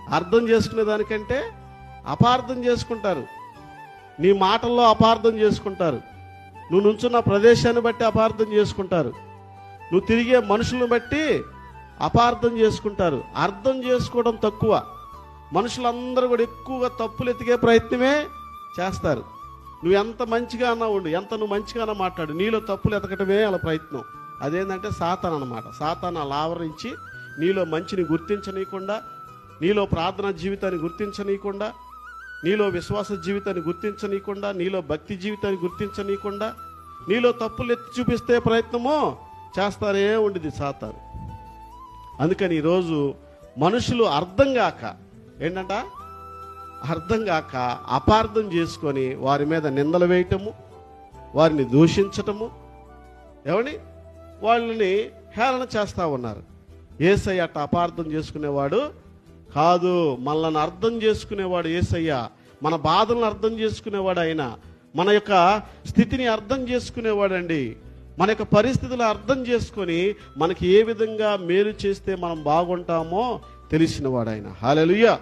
అర్థం చేసుకునే దానికంటే అపార్థం చేసుకుంటారు. నీ మాటల్లో అపార్థం చేసుకుంటారు. నువ్వు నుంచున్న ప్రదేశాన్ని బట్టి అపార్థం చేసుకుంటారు. నువ్వు తిరిగే మనుషులను బట్టి అపార్థం చేసుకుంటారు. అర్థం చేసుకోవడం తక్కువ. మనుషులందరూ కూడా ఎక్కువగా తప్పులు ఎతికే ప్రయత్నమే చేస్తారు. నువ్వు ఎంత మంచిగా అన్నా ఉండు, ఎంత నువ్వు మంచిగా అన్నా మాట్లాడు, నీలో తప్పులు ఎతకటమే వాళ్ళ ప్రయత్నం. అదేంటంటే సాతాను అన్నమాట. సాతాను అలా ఆవరించి నీలో మంచిని గుర్తించనీయకుండా, నీలో ప్రార్థనా జీవితాన్ని గుర్తించనీయకుండా, నీలో విశ్వాస జీవితాన్ని గుర్తించనీయకుండా, నీలో భక్తి జీవితాన్ని గుర్తించనీయకుండా, నీలో తప్పులు ఎత్తి చూపిస్తే ప్రయత్నమో చేస్తారే ఉండిది సాతాను. అందుకని ఈరోజు మనుషులు అర్థం కాక ఏంటంట, అర్థం కాక అపార్థం చేసుకొని వారి మీద నిందలు వేయటము, వారిని దూషించటము, వాళ్ళని హేళన చేస్తూ ఉన్నారు. యేసయ్య అట్ట అపార్థం చేసుకునేవాడు కాదు. మనల్ని అర్థం చేసుకునేవాడు యేసయ్య. మన బాధలను అర్థం చేసుకునేవాడు ఆయన. మన యొక్క స్థితిని అర్థం చేసుకునేవాడండి. మన యొక్క పరిస్థితులు అర్థం చేసుకొని మనకి ఏ విధంగా మేలు చేస్తే మనం బాగుంటామో తెలిసినవాడు ఆయన. హల్లెలూయా.